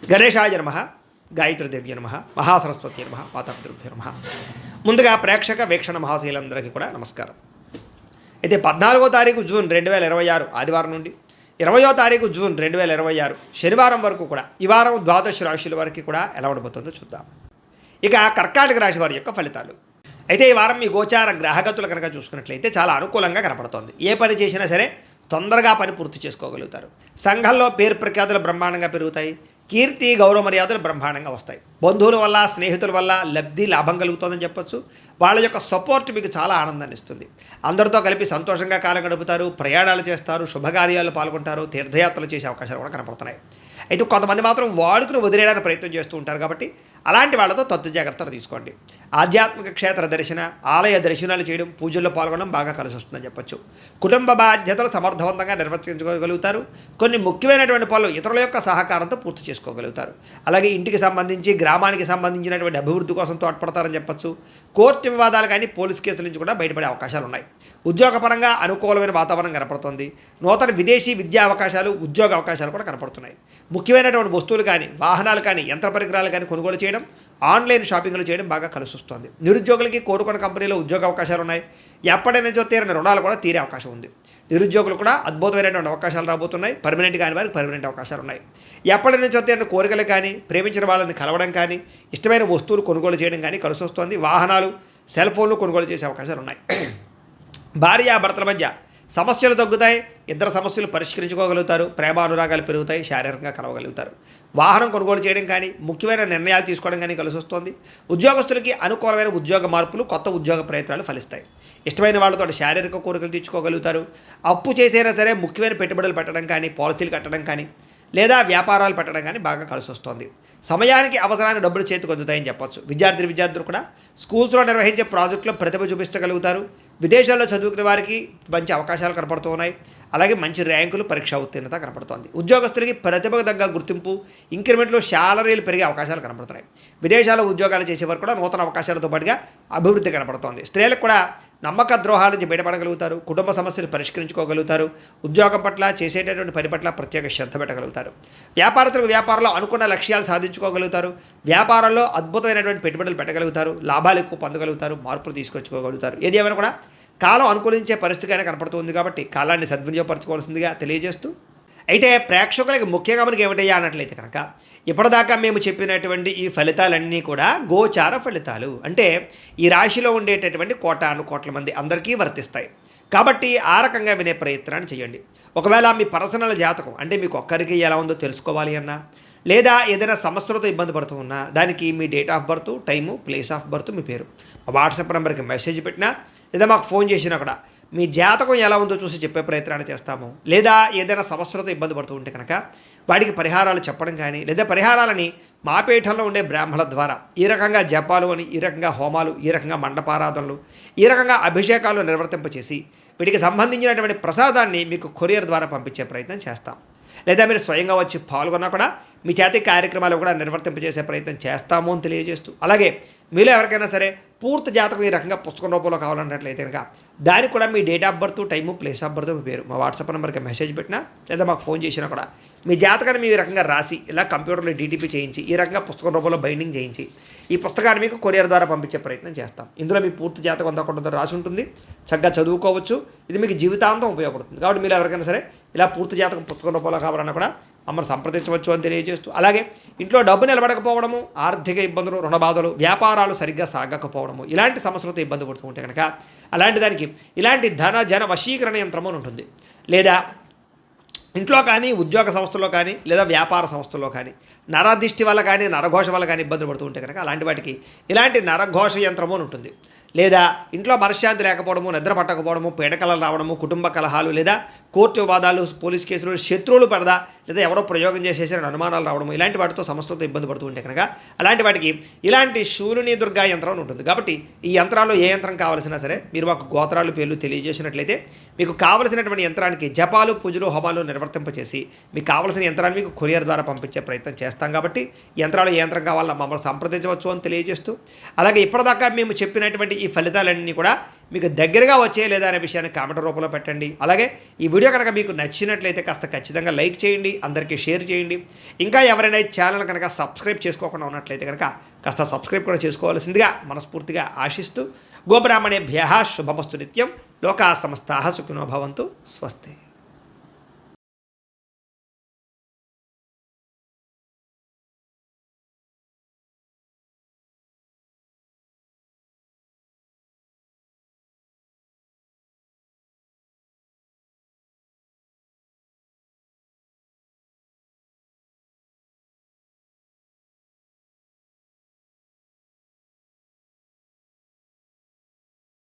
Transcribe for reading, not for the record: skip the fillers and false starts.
గణేశాయ నమః, గాయత్రీదేవ్య నమః, మహాసరస్వతి నమః, మాతాపితృభ్యో నమః. ముందుగా ప్రేక్షక వీక్షణ మహాశీలందరికీ కూడా నమస్కారం. అయితే 14వ తారీఖు జూన్ 2026 ఆదివారం నుండి 20వ తారీఖు జూన్ 2026 శనివారం వరకు కూడా ఈ వారం ద్వాదశ రాశుల వరకు కూడా ఎలా ఉండబోతుందో చూద్దాం. ఇక కర్కాటక రాశి వారి యొక్క ఫలితాలు. అయితే ఈ వారం మీ గోచార గ్రహగతులు కనుక చూసుకున్నట్లయితే చాలా అనుకూలంగా కనపడుతోంది. ఏ పని చేసినా సరే తొందరగా పని పూర్తి చేసుకోగలుగుతారు. సంఘంలో పేరు ప్రఖ్యాతులు బ్రహ్మాండంగా పెరుగుతాయి. కీర్తి గౌరవ మర్యాదలు బ్రహ్మాండంగా వస్తాయి. బంధువుల వల్ల స్నేహితుల వల్ల లబ్ధి లాభం కలుగుతుందని చెప్పొచ్చు. వాళ్ళ యొక్క సపోర్ట్ మీకు చాలా ఆనందాన్ని ఇస్తుంది. అందరితో కలిపి సంతోషంగా కాలం గడుపుతారు, ప్రయాణాలు చేస్తారు, శుభకార్యాలు పాల్గొంటారు, తీర్థయాత్రలు చేసే అవకాశాలు కూడా కనపడుతున్నాయి. అయితే కొంతమంది మాత్రం వాడుకుని వదిలేయడానికి ప్రయత్నం చేస్తూ ఉంటారు. కాబట్టి అలాంటి వాళ్ళతో తత్తు జాగ్రత్తలు తీసుకోండి. ఆధ్యాత్మిక క్షేత్ర దర్శన, ఆలయ దర్శనాలు చేయడం, పూజల్లో పాల్గొనడం బాగా కలిసి వస్తుందని చెప్పొచ్చు. కుటుంబ బాధ్యతలు సమర్థవంతంగా నిర్వర్తించుకోగలుగుతారు. కొన్ని ముఖ్యమైనటువంటి పనులు ఇతరుల యొక్క సహకారంతో పూర్తి చేసుకోగలుగుతారు. అలాగే ఇంటికి సంబంధించి, గ్రామానికి సంబంధించినటువంటి అభివృద్ధి కోసం తోడ్పడతారని చెప్పొచ్చు. కోర్టు వివాదాలు కానీ పోలీస్ కేసుల నుంచి కూడా బయటపడే అవకాశాలు ఉన్నాయి. ఉద్యోగపరంగా అనుకూలమైన వాతావరణం కనపడుతుంది. నూతన విదేశీ విద్యా అవకాశాలు, ఉద్యోగ అవకాశాలు కూడా కనపడుతున్నాయి. ముఖ్యమైనటువంటి వస్తువులు కానీ, వాహనాలు కానీ, యంత్ర పరికరాలు కానీ కొనుగోలు చేయడం, ఆన్లైన్ షాపింగ్లు చేయడం బాగా కలిసి వస్తుంది. నిరుద్యోగులకి కోరుకున్న కంపెనీలో ఉద్యోగ అవకాశాలు ఉన్నాయి. ఎప్పటినుంచో తీరిన రుణాలు కూడా తీరే అవకాశం ఉంది. నిరుద్యోగులు కూడా అద్భుతమైనటువంటి అవకాశాలు రాబోతున్నాయి. పర్మనెంట్ కాని వారికి పర్మనెంట్ అవకాశాలు ఉన్నాయి. ఎప్పటి నుంచో తీరిన కోరికలు కానీ, ప్రేమించిన వాళ్ళని కలవడం కానీ, ఇష్టమైన వస్తువులు కొనుగోలు చేయడం కానీ కలిసి వస్తుంది. వాహనాలు, సెల్ ఫోన్లు కొనుగోలు చేసే అవకాశాలు ఉన్నాయి. భార్యాభర్తల మధ్య సమస్యలు తగ్గుతాయి. ఇద్దరు సమస్యలు పరిష్కరించుకోగలుగుతారు. ప్రేమానురాగాలు పెరుగుతాయి. శారీరకంగా కలవగలుగుతారు. వాహనం కొనుగోలు చేయడం కానీ, ముఖ్యమైన నిర్ణయాలు తీసుకోవడం కానీ కలిసి వస్తుంది. ఉద్యోగస్తులకి అనుకూలమైన ఉద్యోగ మార్పులు, కొత్త ఉద్యోగ ప్రయత్నాలు ఫలిస్తాయి. ఇష్టమైన వాళ్ళతో శారీరక కోరికలు తీర్చుకోగలుగుతారు. అప్పు చేసైనా సరే ముఖ్యమైన పెట్టుబడులు పెట్టడం కానీ, పాలసీలు కట్టడం కానీ, లేదా వ్యాపారాలు పెట్టడం కానీ బాగా కలిసి వస్తుంది. సమయానికి అవసరానికి డబ్బులు చేతికి అందుతాయని చెప్పొచ్చు. విద్యార్థులు కూడా స్కూల్స్లో నిర్వహించే ప్రాజెక్టులో ప్రతిభ చూపించగలుగుతారు. విదేశాల్లో చదువుకునే వారికి మంచి అవకాశాలు కనపడుతూ ఉన్నాయి. అలాగే మంచి ర్యాంకులు, పరీక్ష ఉత్తీర్ణత కనపడుతోంది. ఉద్యోగస్తులకి ప్రతిభకు తగ్గ గుర్తింపు, ఇంక్రిమెంట్లు, శాలరీలు పెరిగే అవకాశాలు కనపడుతున్నాయి. విదేశాల్లో ఉద్యోగాలు చేసేవారు కూడా నూతన అవకాశాలతో పాటుగా అభివృద్ధి కనపడుతోంది. స్త్రీలకు కూడా నమ్మక ద్రోహాల నుంచి బయటపడగలుగుతారు. కుటుంబ సమస్యలు పరిష్కరించుకోగలుగుతారు. ఉద్యోగం పట్ల, చేసేటటువంటి పని పట్ల ప్రత్యేక శ్రద్ధ పెట్టగలుగుతారు. వ్యాపారస్తులకు వ్యాపారంలో అనుకున్న లక్ష్యాలు సాధించుకోగలుగుతారు. వ్యాపారంలో అద్భుతమైనటువంటి పెట్టుబడులు పెట్టగలుగుతారు. లాభాలు ఎక్కువ పొందగలుగుతారు. మార్పులు తీసుకొచ్చుకోగలుగుతారు. ఏది ఏమైనా కూడా కాలం అనుకూలించే పరిస్థితిగానే కనపడుతుంది. కాబట్టి కాలాన్ని సద్వినియోగపరచుకోవాల్సిందిగా తెలియజేస్తూ, అయితే ప్రేక్షకులకి ముఖ్యంగా మనకి ఏమిటయ్యా అన్నట్లయితే కనుక, ఇప్పటిదాకా మేము చెప్పినటువంటి ఈ ఫలితాలన్నీ కూడా గోచార ఫలితాలు. అంటే ఈ రాశిలో ఉండేటటువంటి కోటాను కోట్ల మంది అందరికీ వర్తిస్తాయి. కాబట్టి ఆ రకంగా వినే ప్రయత్నాన్ని చేయండి. ఒకవేళ మీ పర్సనల్ జాతకం అంటే మీకు ఒక్కరికి ఎలా ఉందో తెలుసుకోవాలి అన్నా, లేదా ఏదైనా సమస్యలతో ఇబ్బంది పడుతూ ఉన్నా, దానికి మీ date of birth, time, place of birth, మీ పేరు వాట్సాప్ నెంబర్కి మెసేజ్ పెట్టినా, లేదా మాకు ఫోన్ చేసినా కూడా మీ జాతకం ఎలా ఉందో చూసి చెప్పే ప్రయత్నాన్ని చేస్తాము. లేదా ఏదైనా సమస్యలతో ఇబ్బంది పడుతూ ఉంటే కనుక వాటికి పరిహారాలు చెప్పడం కానీ, లేదా పరిహారాలని మా పీఠంలో ఉండే బ్రాహ్మణుల ద్వారా ఈ రకంగా జపాలు అని, ఈ రకంగా హోమాలు, ఈ రకంగా మండపారాధనలు, ఈ రకంగా అభిషేకాలు నిర్వర్తింపచేసి వీటికి సంబంధించినటువంటి ప్రసాదాన్ని మీకు కొరియర్ ద్వారా పంపించే ప్రయత్నం చేస్తాం. లేదా మీరు స్వయంగా వచ్చి పాల్గొన్నా కూడా మీ చేతి కార్యక్రమాలు కూడా నిర్వర్తింపజేసే ప్రయత్నం చేస్తాము అని తెలియజేస్తూ, అలాగే మీలో ఎవరికైనా సరే పూర్తి జాతకం ఈ రకంగా పుస్తకం రూపంలో కావాలన్నట్లయితే కనుక దానికి కూడా మీ date of birth, time, place of birth, మీ పేరు మా వాట్సాప్ నెంబర్కి మెసేజ్ పెట్టినా, లేదా మాకు ఫోన్ చేసినా కూడా మీ జాతకాన్ని మీ రకంగా రాసి ఇలా కంప్యూటర్లో డీటీపీ చేయించి ఈ రకంగా పుస్తకం రూపంలో బైండింగ్ చేయించి ఈ పుస్తకాన్ని మీకు కొరియర్ ద్వారా పంపించే ప్రయత్నం చేస్తాం. ఇందులో మీ పూర్తి జాతకం అంతా కూడా రాసి ఉంటుంది. చక్కగా చదువుకోవచ్చు. ఇది మీకు జీవితాంతం ఉపయోగపడుతుంది. కాబట్టి మీరు ఎవరికైనా సరే ఇలా పూర్తి జాతకం పుస్తకం రూపంలో కావాలన్నా కూడా మమ్మల్ని సంప్రదించవచ్చు అని తెలియజేస్తూ, అలాగే ఇంట్లో డబ్బు నిలబడకపోవడము, ఆర్థిక ఇబ్బందులు, రుణ బాధలు, వ్యాపారాలు సరిగ్గా సాగకపోవడము, ఇలాంటి సమస్యలతో ఇబ్బంది పడుతూ ఉంటే కనుక అలాంటి దానికి ఇలాంటి ధన జన వశీకరణ యంత్రము అని ఉంటుంది. లేదా ఇంట్లో కానీ, ఉద్యోగ సంస్థల్లో కానీ, లేదా వ్యాపార సంస్థల్లో కానీ నరదిష్టి వల్ల కానీ, నరఘోష వల్ల కానీ ఇబ్బందులు పడుతూ ఉంటే కనుక అలాంటి వాటికి ఇలాంటి నరఘోష యంత్రము అని ఉంటుంది. లేదా ఇంట్లో మనశ్శాంతి లేకపోవడము, నిద్ర పట్టకపోవడము, పీడకలలు రావడము, కుటుంబ కలహాలు, లేదా కోర్టు వివాదాలు, పోలీస్ కేసులు, శత్రువులు పడదా, లేదా ఎవరో ప్రయోగం చేసేసారని అనుమానాలు రావడము, ఇలాంటి వాటితో సమస్యలతో ఇబ్బంది పడుతూ ఉంటే కనుక అలాంటి వాటికి ఇలాంటి శూలిని దుర్గా యంత్రం ఉంటుంది. కాబట్టి ఈ యంత్రాల్లో ఏ యంత్రం కావాల్సినా సరే మీరు మాకు గోత్రాలు, పేర్లు తెలియజేసినట్లయితే మీకు కావలసినటువంటి యంత్రానికి జపాలు, పూజలు, హోమాలు నిర్వర్తింపచేసి మీకు కావలసిన యంత్రాన్ని మీకు కొరియర్ ద్వారా పంపించే ప్రయత్నం చేస్తాం. కాబట్టి యంత్రాలు ఏ యంత్రం కావాలన్నా మమ్మల్ని సంప్రదించవచ్చు అని తెలియజేస్తూ, అలాగే ఇప్పటిదాకా మేము చెప్పినటువంటి ఈ ఫలితాలన్నీ కూడా మీకు దగ్గరగా వచ్చే లేదా అనే విషయాన్ని కామెంట్ రూపంలో పెట్టండి. అలాగే ఈ వీడియో కనుక మీకు నచ్చినట్లయితే కాస్త ఖచ్చితంగా లైక్ చేయండి, అందరికీ షేర్ చేయండి. ఇంకా ఎవరైనా ఈ ఛానల్ కనుక సబ్స్క్రైబ్ చేసుకోకుండా ఉన్నట్లయితే కనుక కాస్త సబ్స్క్రైబ్ కూడా చేసుకోవాల్సిందిగా మనస్ఫూర్తిగా ఆశిస్తూ గోబ్రాహ్మణేభ్యః శుభమస్తు నిత్యం. లోకా సమస్తాః సుఖినో భవంతు. స్వస్తి.